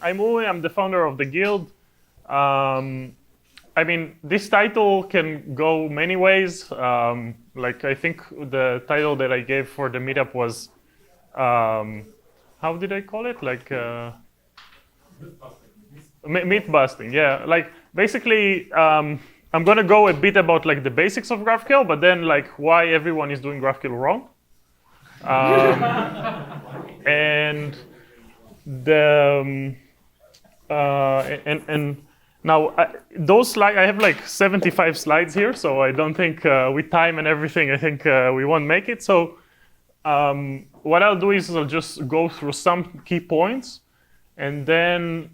I'm Uri. I'm the founder of the guild. I mean, this title can go many ways. Like, I think the title that I gave for the meetup was, how did I call it? Like, Mythbusting. Yeah. Like, basically, I'm going to go a bit about like the basics of GraphQL, but then like why everyone is doing GraphQL wrong. And the now those slides, I have like 75 slides here, so I don't think with time and everything, I think we won't make it. So what I'll do is I'll just go through some key points, and then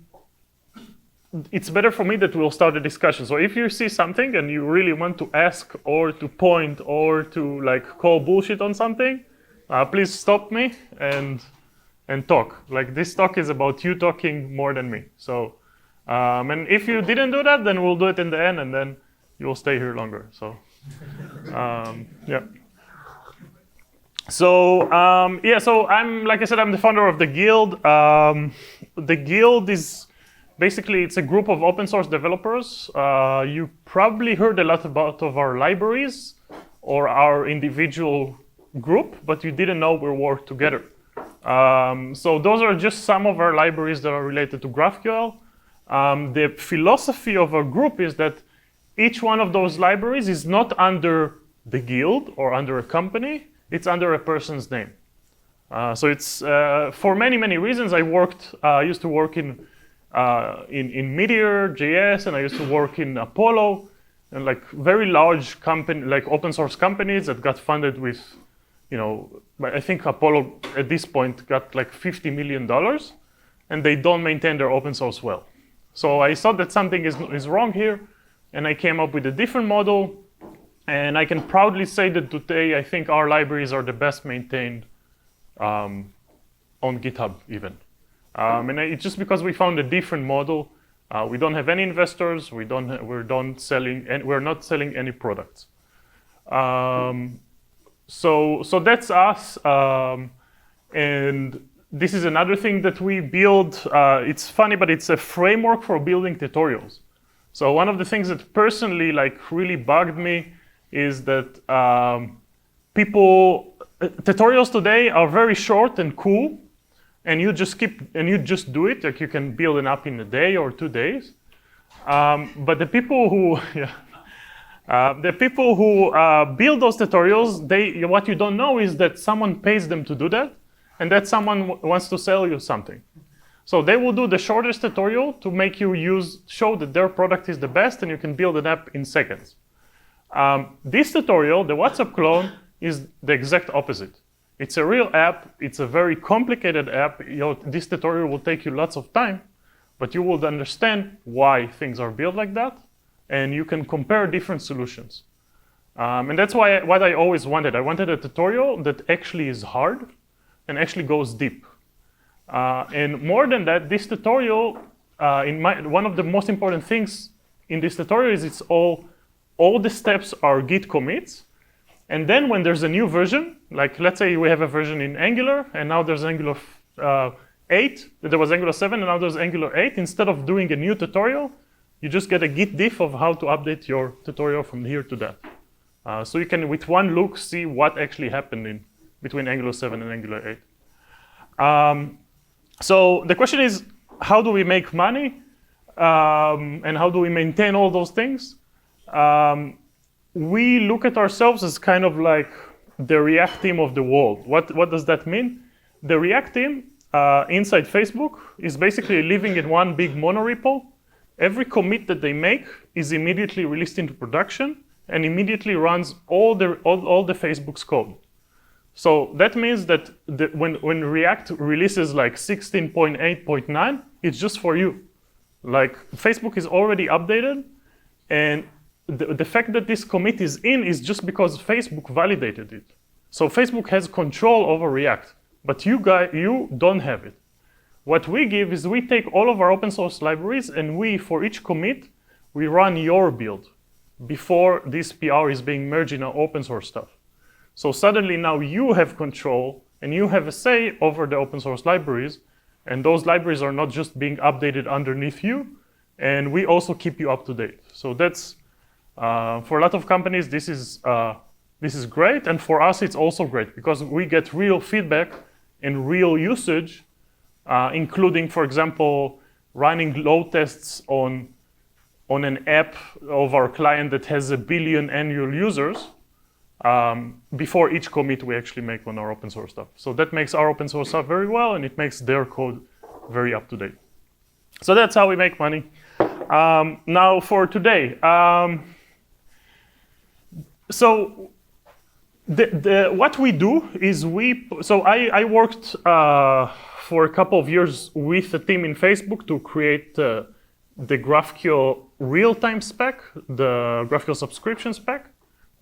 it's better for me that we'll start a discussion. So if you see something and you really want to ask or to point or to like call bullshit on something, please stop me and talk. Like, this talk is about you talking more than me. So, and if you didn't do that, then we'll do it in the end, and then you'll stay here longer. So, yeah. So, yeah. So like I said, I'm the founder of the guild. The guild is basically, it's a group of open source developers. You probably heard a lot about of our libraries or our individual group, but you didn't know we work together. So those are just some of our libraries that are related to GraphQL. The philosophy of our group is that each one of those libraries is not under the guild or under a company, it's under a person's name. So it's, for many, many reasons, I used to work in Meteor.js, and I used to work in Apollo, and like very large company, like open source companies that got funded with, you know, I think Apollo at this point got like $50 million, and they don't maintain their open source well. So I saw that something is wrong here, and I came up with a different model. And I can proudly say that today, I think our libraries are the best maintained on GitHub even. And it's just because we found a different model. We don't have any investors. We're not selling any products. So that's us. And this is another thing that we build. It's funny, but it's a framework for building tutorials. So one of the things that personally like really bugged me is that tutorials today are very short and cool, and you just do it. Like, you can build an app in a day or 2 days. But the people who build those tutorials, what you don't know is that someone pays them to do that, and that someone wants to sell you something. So they will do the shortest tutorial to make you show that their product is the best, and you can build an app in seconds. This tutorial, the WhatsApp clone, is the exact opposite. It's a real app. It's a very complicated app. This tutorial will take you lots of time, but you will understand why things are built like that, and you can compare different solutions. And that's what I always wanted. I wanted a tutorial that actually is hard and actually goes deep. And more than that, this tutorial, one of the most important things in this tutorial is all the steps are Git commits. And then when there's a new version, like let's say we have a version in Angular, and now there's Angular 8, there was Angular 7, and now there's Angular 8, instead of doing a new tutorial, you just get a Git diff of how to update your tutorial from here to that. So you can, with one look, see what actually happened between Angular 7 and Angular 8. So the question is, how do we make money? And how do we maintain all those things? We look at ourselves as kind of like the React team of the world. What does that mean? The React team inside Facebook is basically living in one big monorepo. Every commit that they make is immediately released into production and immediately runs all the Facebook's code. So that means that when React releases like 16.8.9, it's just for you. Like, Facebook is already updated, and the fact that this commit is is just because Facebook validated it. So Facebook has control over React, but you don't have it. What we give is we take all of our open source libraries, and for each commit, we run your build before this PR is being merged in our open source stuff. So suddenly now you have control, and you have a say over the open source libraries, And those libraries are not just being updated underneath you, and we also keep you up to date. So that's, for a lot of companies, this is great, and for us, it's also great, because we get real feedback and real usage, including, for example, running load tests on an app of our client that has 1 billion annual users, before each commit we actually make on our open source stuff. So that makes our open source stuff very well, and it makes their code very up to date. So that's how we make money. Now for today. So what we do is I worked for a couple of years with a team in Facebook to create the GraphQL real-time spec, the GraphQL subscription spec.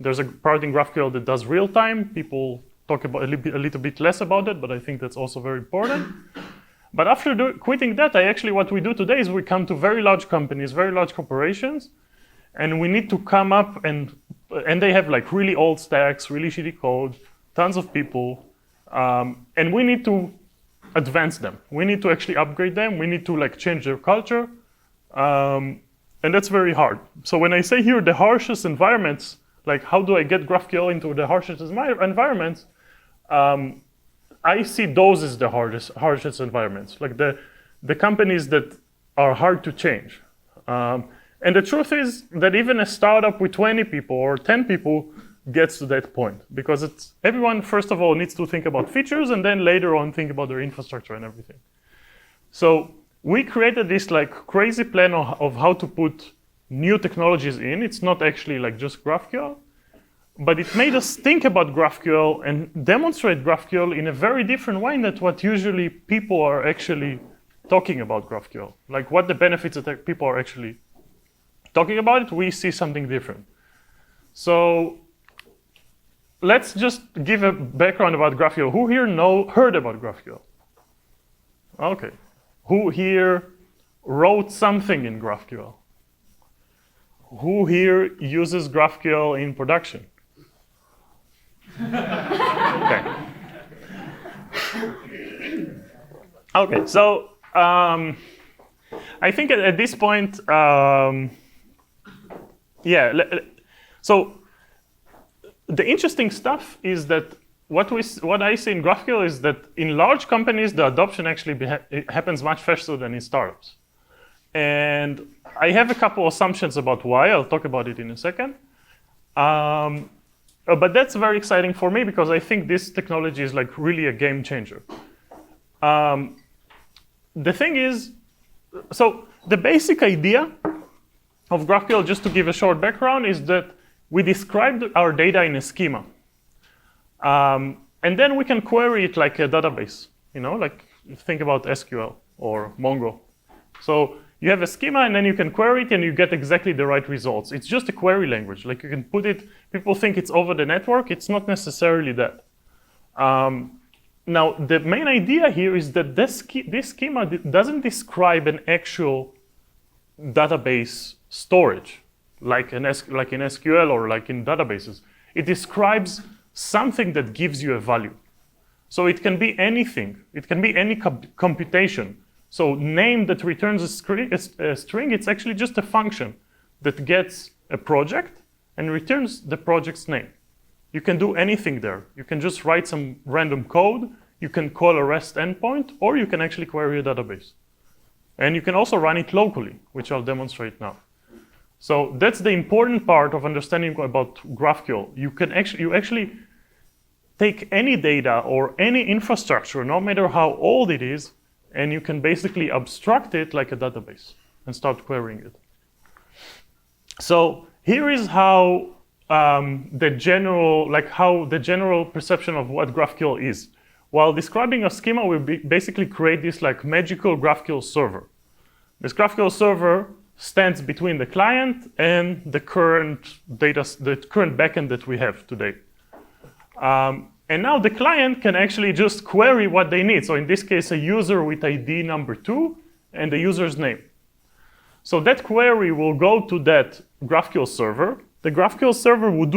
There's a part in GraphQL that does real-time. People talk about a little bit less about it, but I think that's also very important. But after quitting that, what we do today is we come to very large companies, very large corporations, and we need to come up and they have like really old stacks, really shitty code, tons of people, and we need to advance them. We need to actually upgrade them. We need to like change their culture, and that's very hard. So when I say here the harshest environments, like how do I get GraphQL into the harshest environments, I see those as the harshest environments, like the companies that are hard to change. And the truth is that even a startup with 20 people or 10 people gets to that point, because everyone, first of all, needs to think about features, and then later on think about their infrastructure and everything. So we created this like crazy plan of how to put new technologies in. It's not actually like just GraphQL, but it made us think about GraphQL and demonstrate GraphQL in a very different way than what usually people are actually talking about GraphQL. Like what the benefits that people are actually talking about it, we see something different. So let's just give a background about GraphQL. Who here heard about GraphQL? Okay. Who here wrote something in GraphQL? Who here uses GraphQL in production? Okay. Okay, so I think at this point, so the interesting stuff is that what I see in GraphQL is that in large companies, the adoption actually happens much faster than in startups. And I have a couple assumptions about why. I'll talk about it in a second. But that's very exciting for me because I think this technology is like really a game changer. The thing is, so the basic idea of GraphQL, just to give a short background, is that we described our data in a schema. And then we can query it like a database, like think about SQL or Mongo. So you have a schema and then you can query it and you get exactly the right results. It's just a query language. Like you can put it, people think it's over the network. It's not necessarily that. Now, the main idea here is that this schema doesn't describe an actual database storage, like in SQL or like in databases. It describes something that gives you a value. So it can be anything. It can be any computation. So name that returns a string, it's actually just a function that gets a project and returns the project's name. You can do anything there. You can just write some random code. You can call a REST endpoint, or you can actually query a database. And you can also run it locally, which I'll demonstrate now. So that's the important part of understanding about GraphQL. You actually take any data or any infrastructure, no matter how old it is, and you can basically abstract it like a database and start querying it. So here is how the general perception of what GraphQL is. While describing a schema, we basically create this like magical GraphQL server. This GraphQL server stands between the client and the current backend that we have today. And now the client can actually just query what they need. So in this case, a user with ID number 2 and the user's name. So that query will go to that GraphQL server. The GraphQL server will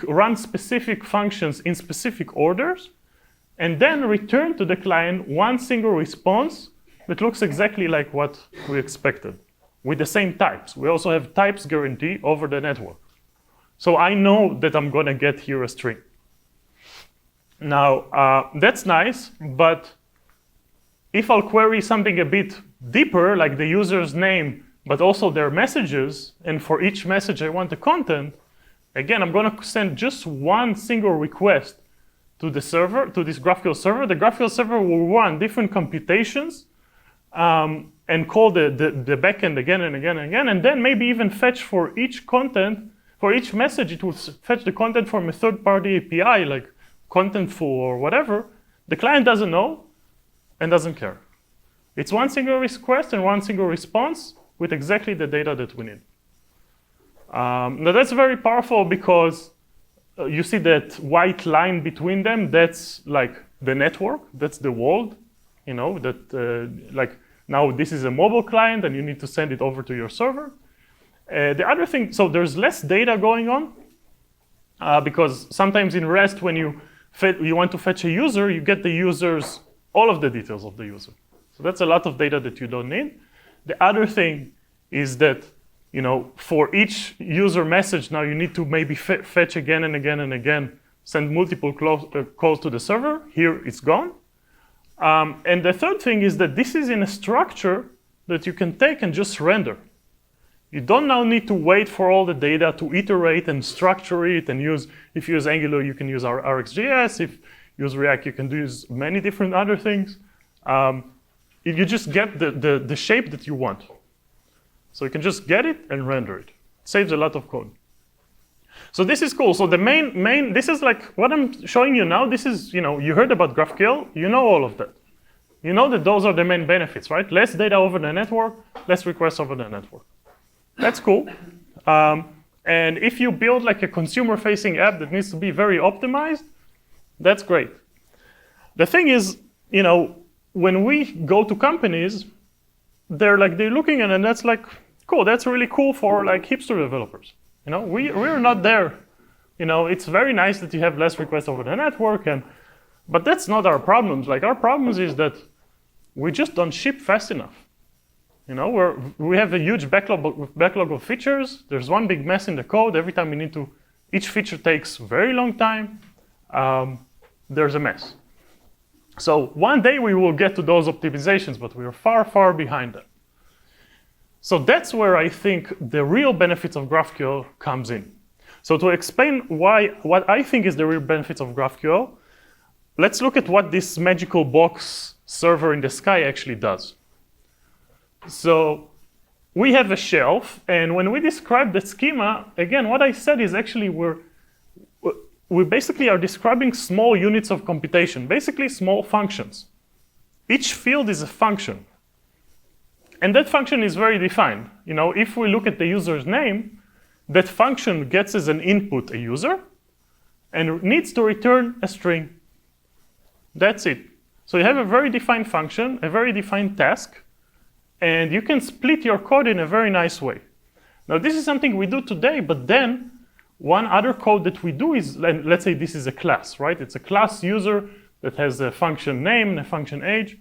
run specific functions in specific orders. and then return to the client one single response that looks exactly like what we expected, with the same types. We also have types guarantee over the network. So I know that I'm gonna get here a string. Now, that's nice, but if I'll query something a bit deeper, like the user's name, but also their messages, and for each message I want the content, again, I'm gonna send just one single request to the server, to this GraphQL server. The GraphQL server will run different computations and call the backend again and again and again, and then maybe even fetch for each content, for each message, it will fetch the content from a third-party API, like Contentful or whatever. The client doesn't know and doesn't care. It's one single request and one single response with exactly the data that we need. Now that's very powerful because you see that white line between them, that's like the network, that's the world, you know, that like now this is a mobile client and you need to send it over to your server. The other thing, so there's less data going on because sometimes in REST when you want to fetch a user, you get the user's, all of the details of the user. So that's a lot of data that you don't need. The other thing is that, you know, for each user message, now you need to maybe fetch again and again and again, send multiple calls to the server. Here it's gone. And the third thing is that this is in a structure that you can take and just render. You don't now need to wait for all the data to iterate and structure it and use, if you use Angular, you can use our RxJS. If you use React, you can use many different other things. You just get the shape that you want. So you can just get it and render it. It saves a lot of code. So this is cool. So the main, this is like what I'm showing you now. This is, you know, you heard about GraphQL. You know all of that. You know that those are the main benefits, right? Less data over the network, less requests over the network. That's cool. And if you build like a consumer-facing app that needs to be very optimized, that's great. The thing is, you know, when we go to companies, they're looking at it and that's like, cool, that's really cool for like hipster developers. You know, we're not there. You know, it's very nice that you have less requests over the network, but that's not our problems. Like our problems is that we just don't ship fast enough. You know, we have a huge backlog of features. There's one big mess in the code. Every time we need to, each feature takes a very long time. There's a mess. So one day we will get to those optimizations, but we are far, far behind them. So that's where I think the real benefits of GraphQL comes in. So to explain what I think is the real benefits of GraphQL, let's look at what this magical box server in the sky actually does. So we have a shelf, and when we describe the schema, again, what I said is actually we basically are describing small units of computation, basically small functions. Each field is a function. And that function is very defined. You know, if we look at the user's name, that function gets as an input a user and needs to return a string. That's it. So you have a very defined function, a very defined task, and you can split your code in a very nice way. Now, this is something we do today, but then one other code that we do is, let's say this is a class, right? It's a class user that has a function name and a function age.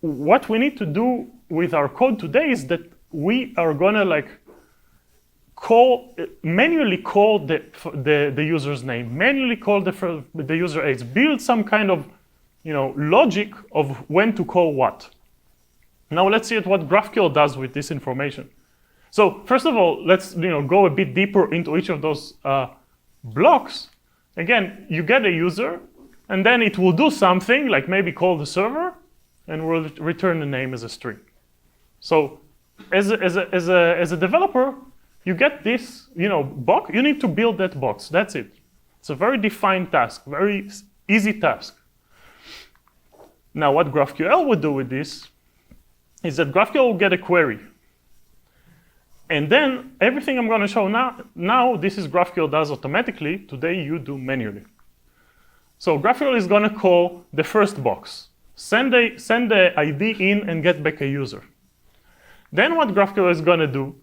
What we need to do with our code today is that we are gonna like manually call the user's name, manually call the user age, build some kind of, you know, logic of when to call what. Now let's see what GraphQL does with this information. So first of all, let's go a bit deeper into each of those blocks. Again, you get a user, and then it will do something like maybe call the server, and will return the name as a string. So as a developer, you get this box. You need to build that box. That's it. It's a very defined task, very easy task. Now what GraphQL would do with this is that GraphQL will get a query. And then everything I'm going to show now, this is GraphQL does automatically. Today you do manually. So GraphQL is going to call the first box. Send the ID in and get back a user. Then what GraphQL is going to do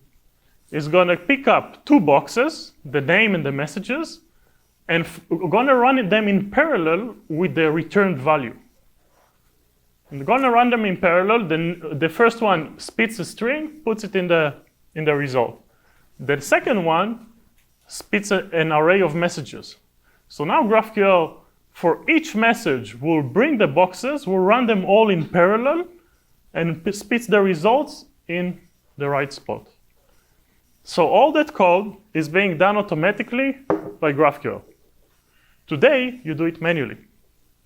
is going to pick up two boxes, the name and the messages, and we're gonna run them in parallel with the returned value. I'm gonna run them in parallel. Then the first one spits a string, puts it in the result. The second one spits an array of messages. So now GraphQL, for each message, will bring the boxes, will run them all in parallel, and spits the results in the right spot. So all that code is being done automatically by GraphQL. Today, you do it manually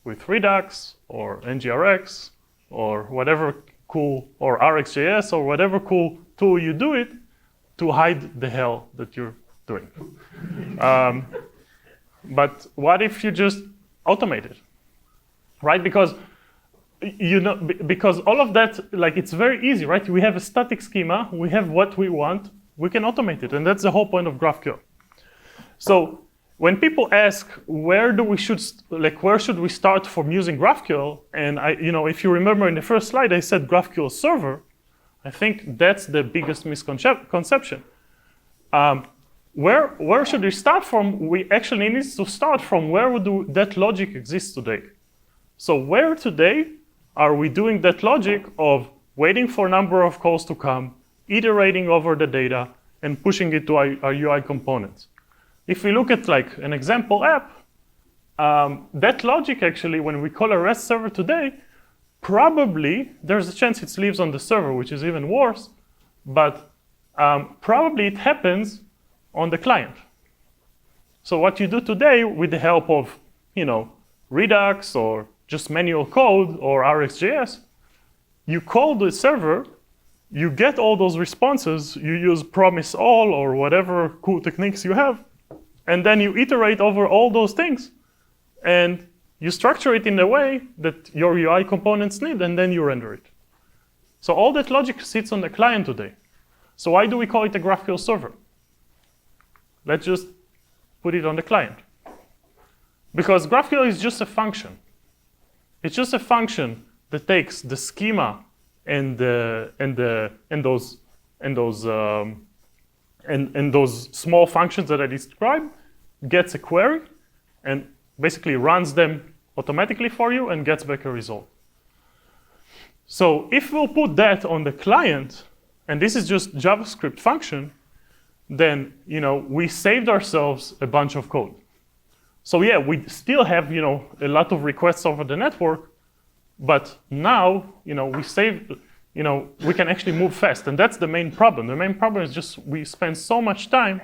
with Redux or NGRX or whatever cool, or RxJS or whatever cool tool you do it to hide the hell that you're doing. But what if you just automate it, right? Because because all of that, like, it's very easy, right? We have a static schema, we have what we want, we can automate it, and that's the whole point of GraphQL. So when people ask where should we start from using GraphQL, and if you remember in the first slide I said GraphQL server, I think that's the biggest misconception. Where should we start from? We actually need to start from where would that logic exist today. So where today are we doing that logic of waiting for a number of calls to come, iterating over the data, and pushing it to our UI components? If we look at like an example app, that logic actually, when we call a REST server today, probably there's a chance it lives on the server, which is even worse, but probably it happens on the client. So what you do today with the help of Redux or just manual code or RxJS, you call the server, you get all those responses, you use promise all or whatever cool techniques you have, and then you iterate over all those things, and you structure it in a way that your UI components need, and then you render it. So all that logic sits on the client today. So why do we call it a GraphQL server? Let's just put it on the client. Because GraphQL is just a function. It's just a function that takes the schema and those small functions that I described, gets a query, and basically runs them automatically for you and gets back a result. So if we'll put that on the client, and this is just JavaScript function, then we saved ourselves a bunch of code. So yeah, we still have a lot of requests over the network, but now we save, we can actually move fast, and that's the main problem. The main problem is just we spend so much time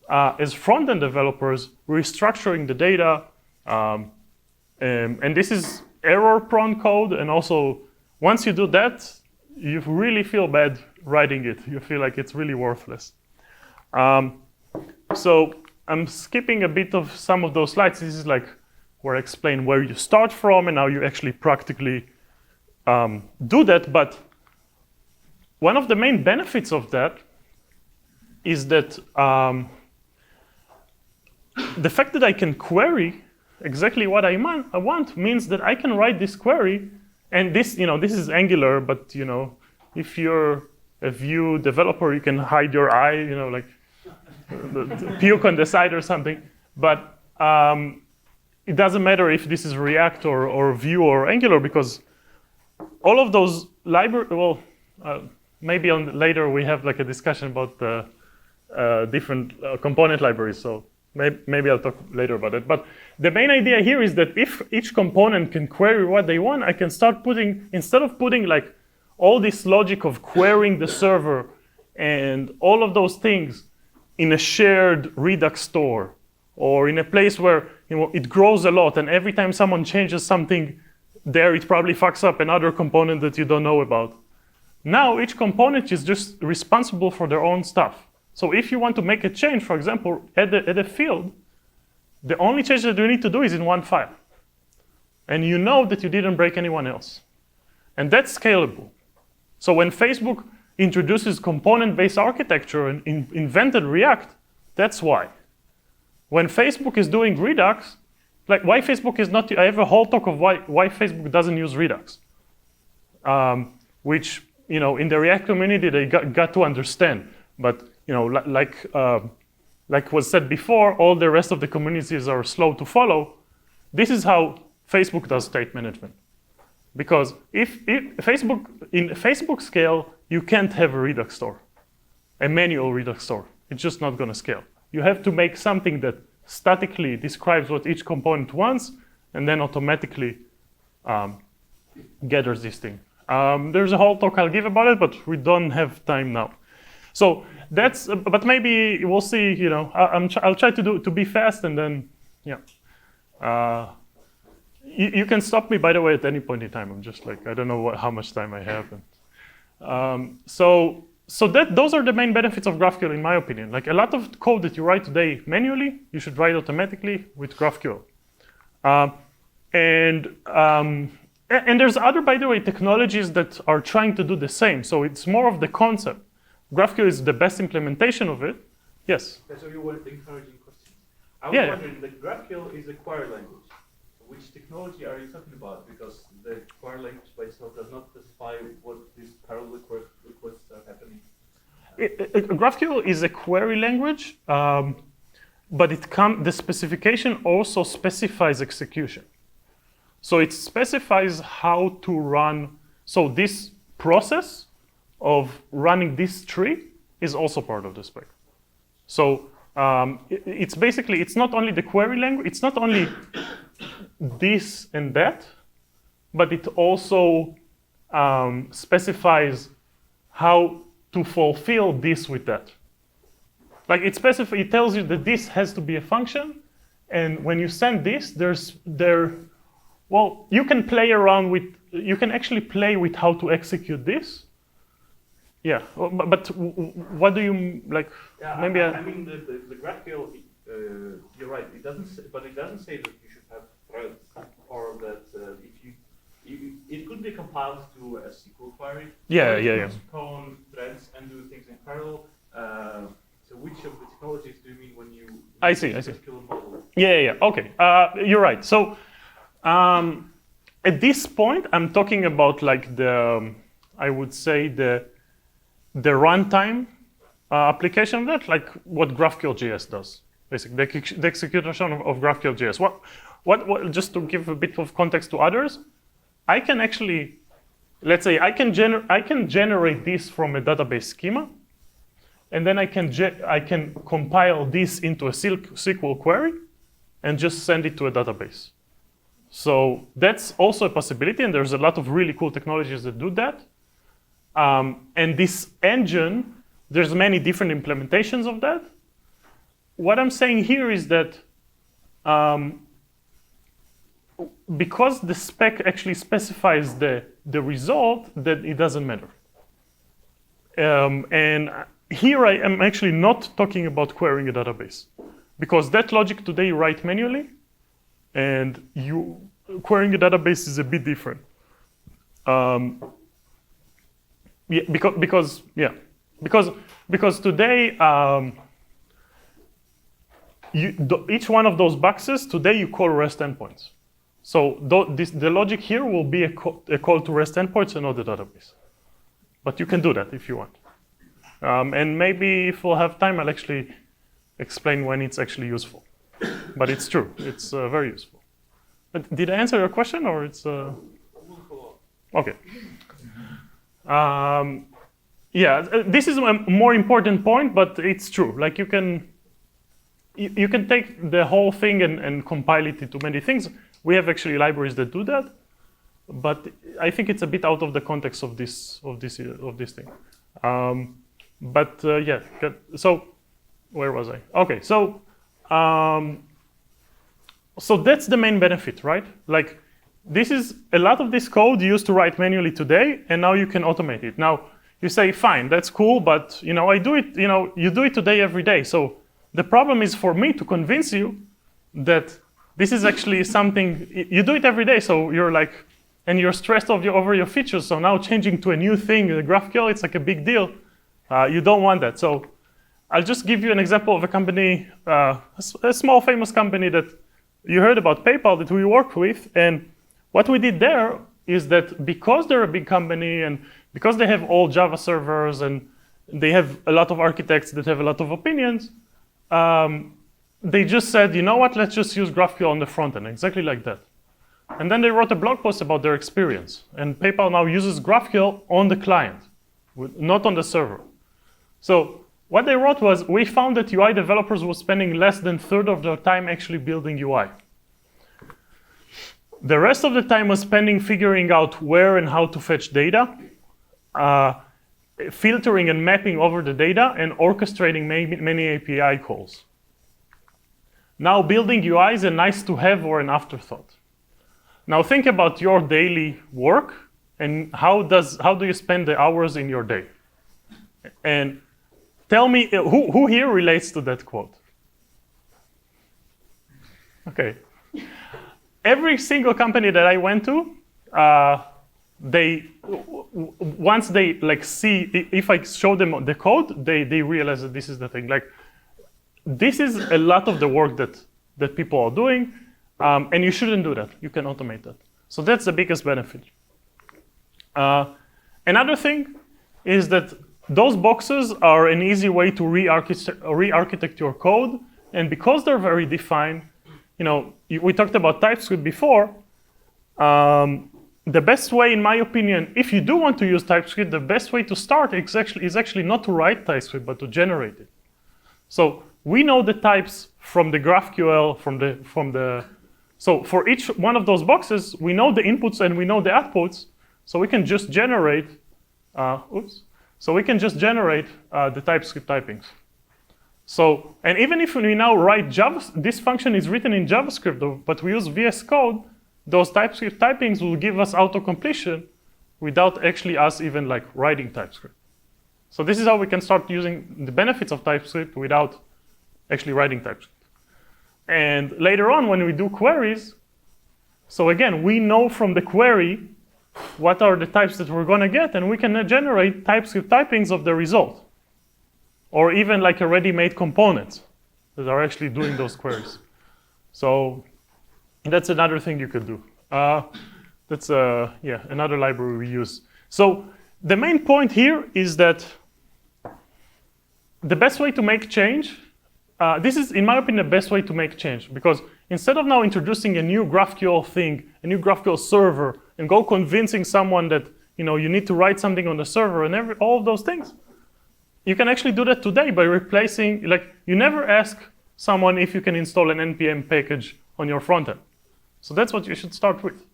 as front-end developers restructuring the data, and this is error-prone code, and also once you do that, you really feel bad writing it. You feel like it's really worthless. So I'm skipping a bit of some of those slides. This is like where I explain where you start from and how you actually practically do that. But one of the main benefits of that is that the fact that I can query exactly what I want means that I can write this query, and this is Angular, but if you're a Vue developer, you can hide your eye, like puke on the side or something. But it doesn't matter if this is React or Vue or Angular, because all of those libraries, maybe later we have like a discussion about the different component libraries. So maybe I'll talk later about it. But the main idea here is that if each component can query what they want, I can start putting, instead of putting like all this logic of querying the server and all of those things in a shared Redux store, or in a place where it grows a lot, and every time someone changes something there, it probably fucks up another component that you don't know about. Now each component is just responsible for their own stuff. So if you want to make a change, for example, add a field, the only change that you need to do is in one file. And you know that you didn't break anyone else. And that's scalable. So when Facebook introduces component-based architecture and invented React, that's why. When Facebook is doing Redux, like why Facebook is not, I have a whole talk of why Facebook doesn't use Redux, which in the React community they got to understand. But like was said before, all the rest of the communities are slow to follow. This is how Facebook does state management. Because if in Facebook scale, you can't have a Redux store, a manual Redux store. It's just not going to scale. You have to make something that statically describes what each component wants, and then automatically gathers this thing. There's a whole talk I'll give about it, but we don't have time now. So that's, but maybe we'll see. You know, I'll try to be fast, and then yeah. You can stop me, by the way, at any point in time. I'm just like, I don't know how much time I have. And, so those are the main benefits of GraphQL, in my opinion. Like a lot of code that you write today manually, you should write automatically with GraphQL. And there's other, by the way, technologies that are trying to do the same. So it's more of the concept. GraphQL is the best implementation of it. Yes? So you were encouraging questions. I was wondering, the GraphQL is a query language. Which technology are you talking about? Because the query language by itself does not specify what these parallel requests are happening. GraphQL is a query language, but the specification also specifies execution. So it specifies how to run. So this process of running this tree is also part of the spec. So it's basically, it's not only the query language, it's not only this and that, but it also specifies how to fulfill this with that. Like it tells you that this has to be a function, and when you send this, well, you can play around with, you can actually play with how to execute this. Yeah, but what do you like? Yeah, maybe I mean the GraphQL. You're right. It doesn't say, but it doesn't say that you should have threads, or that it could be compiled to a SQL query. Yeah. Spawn threads and do things in parallel. So which of the technologies do you mean when you? I see. Model? Yeah. Okay. You're right. So at this point, I'm talking about like I would say the runtime application of that, like what GraphQL.js does, basically the execution of GraphQL.js. What? Just to give a bit of context to others, I can actually, let's say, I can generate this from a database schema, and then I can compile this into a SQL query, and just send it to a database. So that's also a possibility, and there's a lot of really cool technologies that do that. And this engine, there's many different implementations of that. What I'm saying here is that because the spec actually specifies the result, that it doesn't matter. And here I am actually not talking about querying a database, because that logic today you write manually, and querying a database is a bit different. Because today each one of those boxes today you call REST endpoints. So the logic here will be a call to REST endpoints and not the database. But you can do that if you want. And maybe if we'll have time, I'll actually explain when it's actually useful. But it's true. It's very useful. But did I answer your question, or it's? Okay. Yeah, this is a more important point, but it's true. Like you can take the whole thing and compile it into many things. We have actually libraries that do that, but I think it's a bit out of the context of this thing. Yeah. So where was I? Okay. So that's the main benefit, right? Like this is a lot of this code you used to write manually today, and now you can automate it. Now you say, fine, that's cool, but I do it. You do it today every day. So the problem is for me to convince you that this is actually something you do it every day. So you're like, and you're stressed over your features. So now changing to a new thing, the GraphQL, it's like a big deal. You don't want that. So I'll just give you an example of a company, a small famous company that you heard about, PayPal, that we work with. And what we did there is that because they're a big company and because they have all Java servers and they have a lot of architects that have a lot of opinions, they just said, you know what, let's just use GraphQL on the front end, exactly like that. And then they wrote a blog post about their experience. And PayPal now uses GraphQL on the client, not on the server. So what they wrote was, we found that UI developers were spending less than a third of their time actually building UI. The rest of the time was spending figuring out where and how to fetch data, filtering and mapping over the data, and orchestrating many API calls. Now building UI is a nice to have or an afterthought. Now think about your daily work and how do you spend the hours in your day? And tell me, who here relates to that quote? Okay. Every single company that I went to, once they like see, if I show them the code, they realize that this is the thing. Like, this is a lot of the work that people are doing, and you shouldn't do that. You can automate that. So that's the biggest benefit. Another thing is that those boxes are an easy way to re-architect your code, and because they're very defined, we talked about TypeScript before. The best way, in my opinion, if you do want to use TypeScript, the best way to start is actually not to write TypeScript, but to generate it. So we know the types from the GraphQL, so for each one of those boxes, we know the inputs and we know the outputs, so we can just generate, the TypeScript typings. So, and even if we now write this function is written in JavaScript, but we use VS Code, those TypeScript typings will give us auto-completion without actually us even like writing TypeScript. So this is how we can start using the benefits of TypeScript without actually writing TypeScript. And later on, when we do queries, so again, we know from the query what are the types that we're going to get, and we can generate TypeScript typings of the result. Or even like a ready-made components that are actually doing those queries. So that's another thing you could do. That's another library we use. So the main point here is that the best way to make change, this is, in my opinion, the best way to make change, because instead of now introducing a new GraphQL thing, a new GraphQL server, and go convincing someone that you need to write something on the server and all of those things, you can actually do that today by replacing, you never ask someone if you can install an NPM package on your frontend. So that's what you should start with.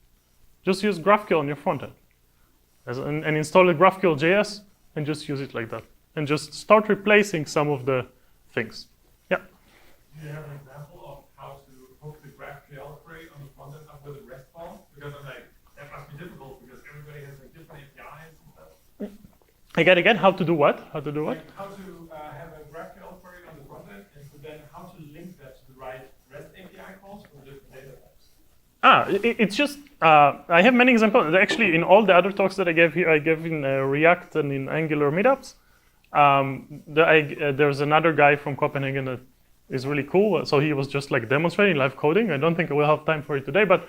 Just use GraphQL on your frontend. And install a GraphQL.js and just use it like that. And just start replacing some of the things. Yeah? Do you have an example of how to hook the GraphQL query on the frontend up with a REST call? Because that must be difficult because everybody has different APIs and stuff. Again, how to do what? How to do what? How to have a GraphQL query on the frontend, and then how to link that to the right REST API calls for the different data types. It's just, I have many examples. Actually, in all the other talks that I gave here, I gave in React and in Angular meetups. There's another guy from Copenhagen that is really cool. So he was just demonstrating live coding. I don't think I will have time for it today, but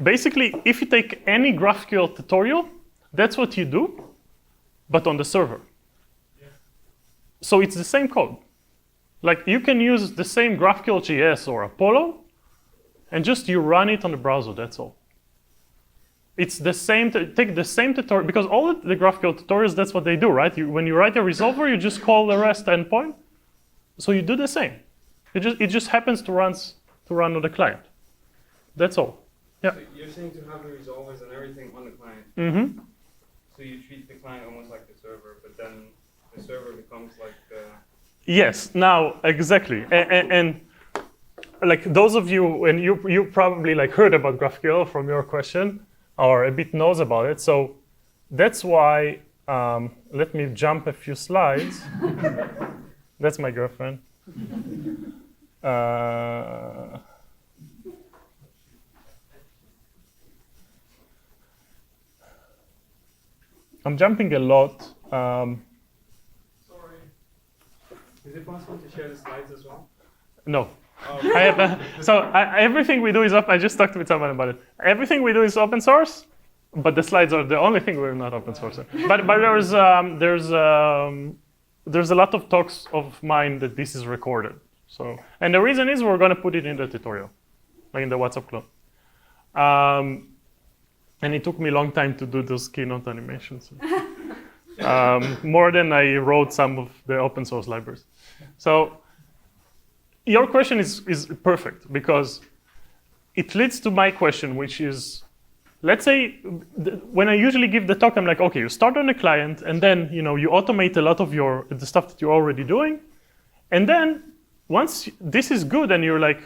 basically, if you take any GraphQL tutorial, that's what you do, but on the server. Yeah. So it's the same code. You can use the same GraphQL.js or Apollo, and just you run it on the browser, that's all. It's the same, take the same tutorial, because all the GraphQL tutorials, that's what they do, right? When you write a resolver, you just call the REST endpoint. So you do the same. It just happens to run on the client. That's all. Yeah. So you're saying to have the resolvers and everything on the client. Mm-hmm. So you treat the client almost like the server, but then the server becomes like the... Yes, now, exactly. And those of you, and you probably heard about GraphQL from your question, or a bit knows about it. So that's why, let me jump a few slides. That's my girlfriend. I'm jumping a lot. Sorry. Is it possible to share the slides as well? No. Oh. I have, everything we do is I just talked with someone about it. Everything we do is open source, but the slides are the only thing we're not open source. But there's a lot of talks of mine that this is recorded. So, and the reason is we're going to put it in the tutorial, like in the WhatsApp clone. And it took me a long time to do those keynote animations. More than I wrote some of the open source libraries. So your question is perfect because it leads to my question, which is, let's say, when I usually give the talk, I'm like, okay, you start on a client, and then you automate a lot of the stuff that you're already doing, and then once this is good, and you're like,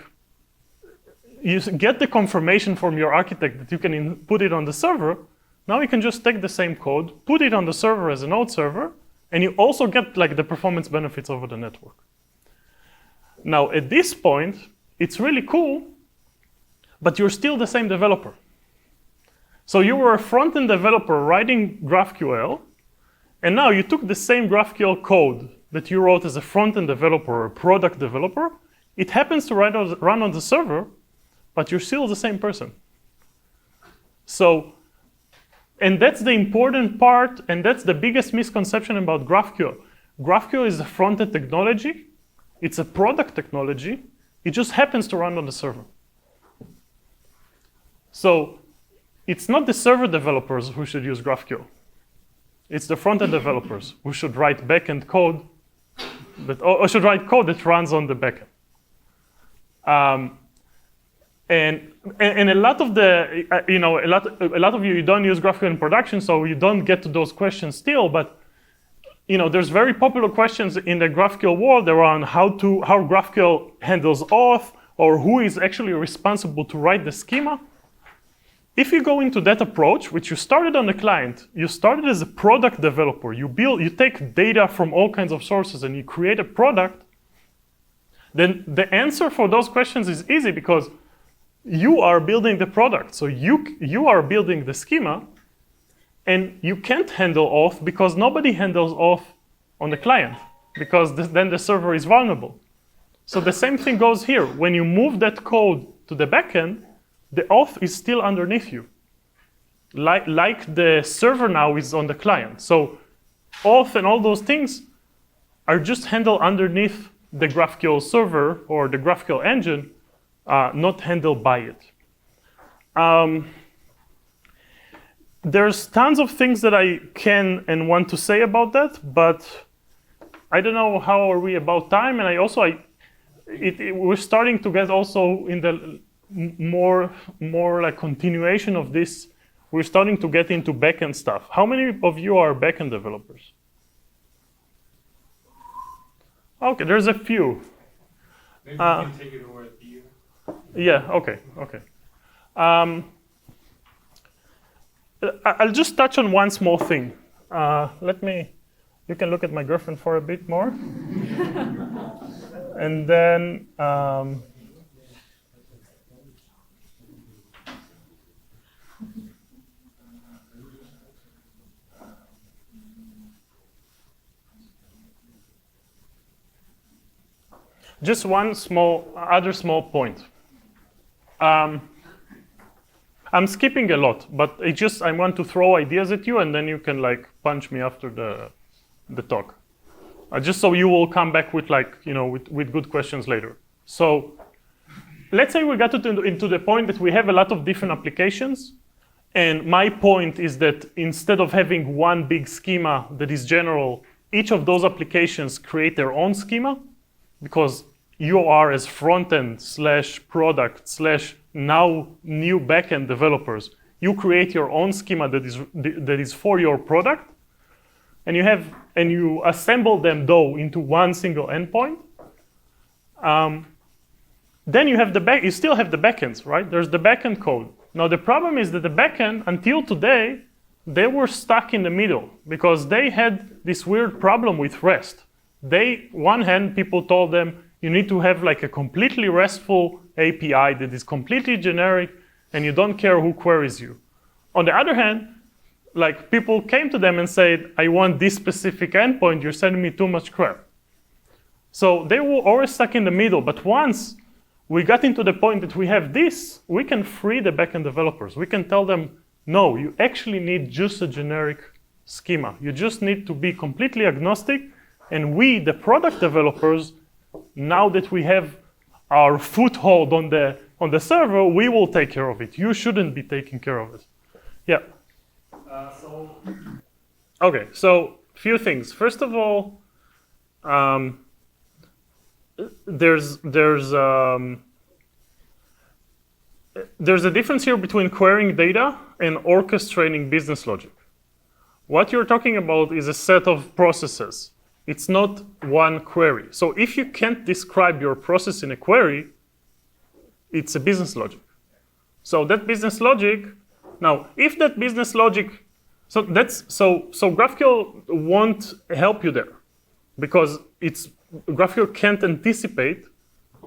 you get the confirmation from your architect that you can put it on the server. Now you can just take the same code, put it on the server as a node server, and you also get like the performance benefits over the network. Now at this point, it's really cool, but you're still the same developer. So you were a front-end developer writing GraphQL, and now you took the same GraphQL code that you wrote as a front-end developer or a product developer. It happens to run on the server, but you're still the same person. So, and that's the important part, and that's the biggest misconception about GraphQL. GraphQL is a front-end technology. It's a product technology. It just happens to run on the server. So it's not the server developers who should use GraphQL. It's the front-end developers who should write back-end code or should write code that runs on the backend. And a lot of the, a lot of you don't use GraphQL in production, so you don't get to those questions still. But there's very popular questions in the GraphQL world around how GraphQL handles auth, or who is actually responsible to write the schema. If you go into that approach, which you started on the client, you started as a product developer. You take data from all kinds of sources and you create a product. Then the answer for those questions is easy because you are building the product. So you are building the schema, and you can't handle auth because nobody handles auth on the client, because then the server is vulnerable. So the same thing goes here. When you move that code to the backend, the auth is still underneath you, like the server now is on the client. So auth and all those things are just handled underneath the GraphQL server or the GraphQL engine, not handled by it. There's tons of things that I can and want to say about that, but I don't know how are we about time. And we're starting to get also in the more like continuation of this. We're starting to get into backend stuff. How many of you are backend developers? Okay, there's a few. Maybe you can take it over at the end. Yeah, okay. I'll just touch on one small thing. You can look at my girlfriend for a bit more. And then, just one other small point. I'm skipping a lot, but I want to throw ideas at you, and then you can like punch me after the talk. Just so you will come back with with good questions later. So let's say we got into the point that we have a lot of different applications, and my point is that instead of having one big schema that is general, each of those applications create their own schema, because you are as front-end / product / now new backend developers, you create your own schema that is for your product, and you assemble them though into one single endpoint. Then you still have the backends, right? There's the backend code. Now the problem is that the backend, until today, they were stuck in the middle because they had this weird problem with REST. One hand, people told them, you need to have like a completely RESTful API that is completely generic and you don't care who queries you. On the other hand, like people came to them and said, I want this specific endpoint, you're sending me too much crap. So they were always stuck in the middle, but once we got into the point that we have this, we can free the backend developers. We can tell them, no, you actually need just a generic schema. You just need to be completely agnostic And we, the product developers, now that we have our foothold on the server, we will take care of it. You shouldn't be taking care of it. Yeah. Okay, so few things. First of all, there's a difference here between querying data and orchestrating business logic. What you're talking about is a set of processes. It's not one query. So if you can't describe your process in a query, it's a business logic. So that business logic, now if that business logic, so GraphQL won't help you there because GraphQL can't anticipate,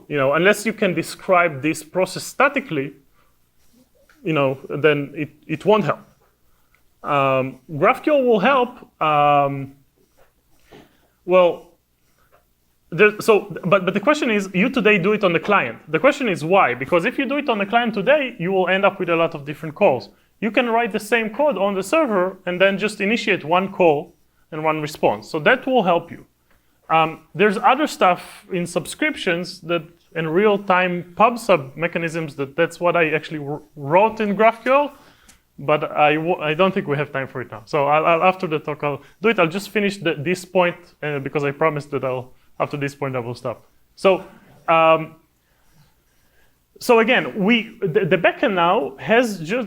unless you can describe this process statically, then it won't help. GraphQL will help. But the question is, you today do it on the client. The question is why? Because if you do it on the client today, you will end up with a lot of different calls. You can write the same code on the server and then just initiate one call and one response. So that will help you. There's other stuff in subscriptions and real-time pub/sub mechanisms that's what I actually wrote in GraphQL, but I don't think we have time for it now. So after the talk, I'll do it. I'll just finish this point because I promised that after this point I will stop. So again, the backend now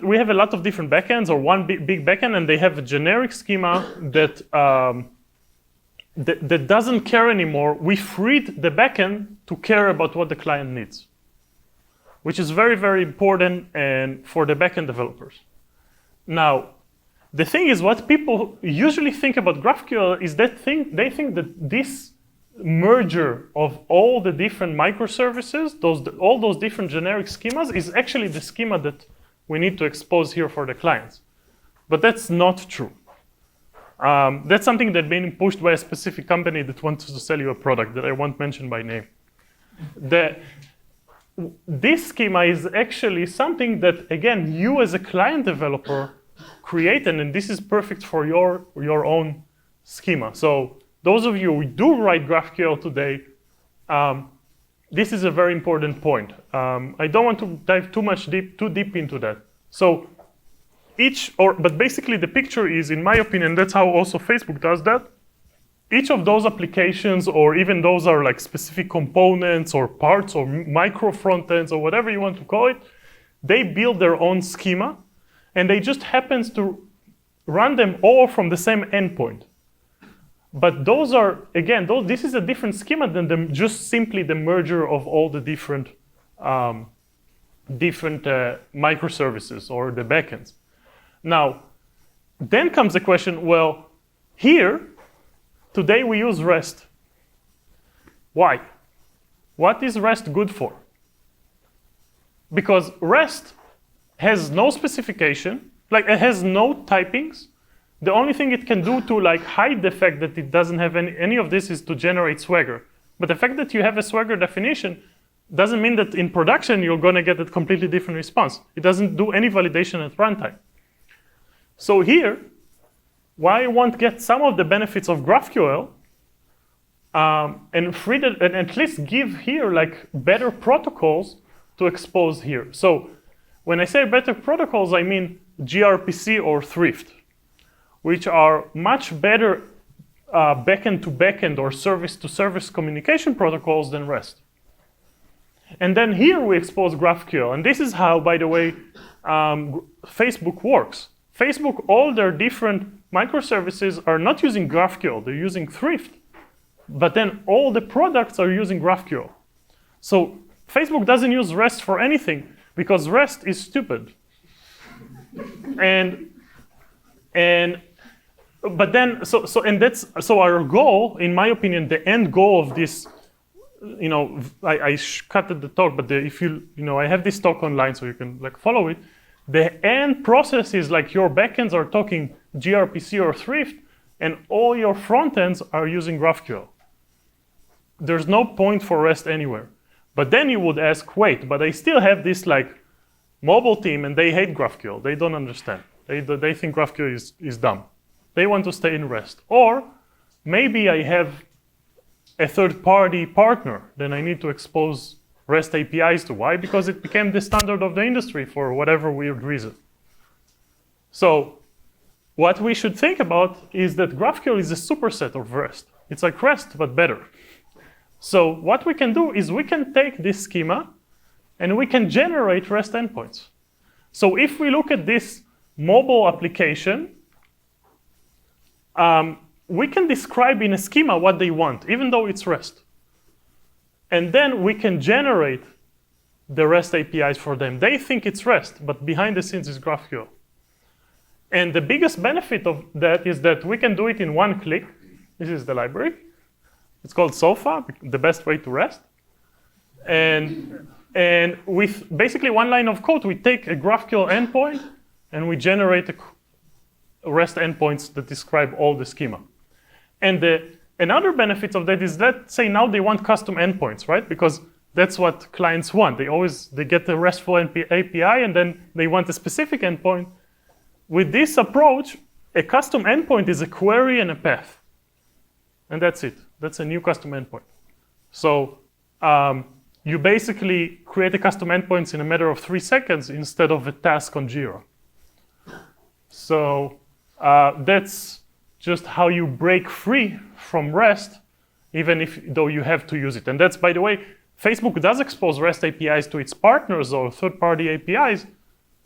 we have a lot of different backends or one big backend, and they have a generic schema that doesn't care anymore. We freed the backend to care about what the client needs, which is very, very important and for the backend developers. Now, the thing is, what people usually think about GraphQL is they think that this merger of all the different microservices, all those different generic schemas, is actually the schema that we need to expose here for the clients. But that's not true. That's something that's being pushed by a specific company that wants to sell you a product that I won't mention by name. This schema is actually something that, again, you as a client developer created, and this is perfect for your own schema. So those of you who do write GraphQL today, this is a very important point. I don't want to dive too deep into that. So but basically the picture is, in my opinion, that's how also Facebook does that. Each of those applications, or even those are like specific components or parts or micro front ends or whatever you want to call it, they build their own schema, and they just happens to run them all from the same endpoint. But those are, again, this is a different schema than just simply the merger of all the different microservices or the backends. Now, then comes the question, well, here, today we use REST. Why? What is REST good for? Because REST has no specification, it has no typings. The only thing it can do to hide the fact that it doesn't have any of this is to generate Swagger. But the fact that you have a Swagger definition doesn't mean that in production you're going to get a completely different response. It doesn't do any validation at runtime. So here, why I won't get some of the benefits of GraphQL and at least give here better protocols to expose here. So when I say better protocols, I mean gRPC or Thrift, which are much better backend to backend or service to service communication protocols than REST. And then here we expose GraphQL. And this is how, by the way, Facebook works. Facebook, all their different microservices are not using GraphQL, they're using Thrift. But then all the products are using GraphQL. So Facebook doesn't use REST for anything because REST is stupid. So our goal, in my opinion, the end goal of this, I cut the talk, but I have this talk online so you can follow it. The end process is your backends are talking gRPC or Thrift, and all your front ends are using GraphQL. There's no point for REST anywhere. But then you would ask, wait, but I still have this mobile team, and they hate GraphQL. They don't understand. They think GraphQL is dumb. They want to stay in REST. Or maybe I have a third-party partner, then I need to expose REST APIs to. Why? Because it became the standard of the industry for whatever weird reason. So what we should think about is that GraphQL is a superset of REST. It's like REST, but better. So what we can do is we can take this schema and we can generate REST endpoints. So if we look at this mobile application, we can describe in a schema what they want, even though it's REST. And then we can generate the REST APIs for them. They think it's REST, but behind the scenes is GraphQL. And the biggest benefit of that is that we can do it in one click. This is the library. It's called SOFA, the best way to REST. And with basically one line of code, we take a GraphQL endpoint and we generate a REST endpoints that describe all the schema. And another benefit of that is, let's say now they want custom endpoints, right? Because that's what clients want. They get the RESTful API and then they want a specific endpoint. With this approach, a custom endpoint is a query and a path. And that's it. That's a new custom endpoint. So you basically create a custom endpoints in a matter of 3 seconds instead of a task on Jira. So that's just how you break free from REST, even though you have to use it. And that's, by the way, Facebook does expose REST APIs to its partners or third-party APIs.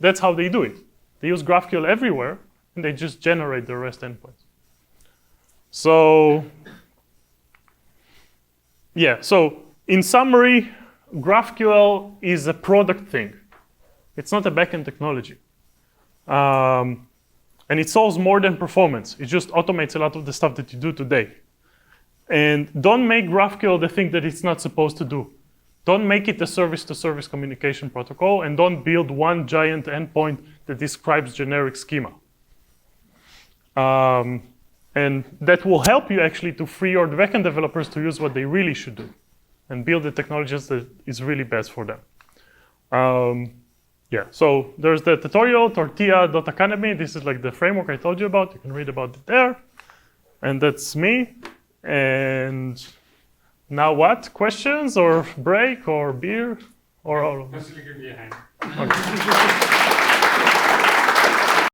That's how they do it. They use GraphQL everywhere, and they just generate the REST endpoints. So yeah, so in summary, GraphQL is a product thing. It's not a backend technology. And it solves more than performance. It just automates a lot of the stuff that you do today. And don't make GraphQL the thing that it's not supposed to do. Don't make it a service-to-service communication protocol, and don't build one giant endpoint that describes generic schema. And that will help you actually to free your backend developers to use what they really should do and build the technologies that is really best for them. Yeah, so there's the tutorial, tortilla.academy. This is like the framework I told you about. You can read about it there. And that's me. And now what? Questions or break or beer or all of this? Just give me a hand. Okay.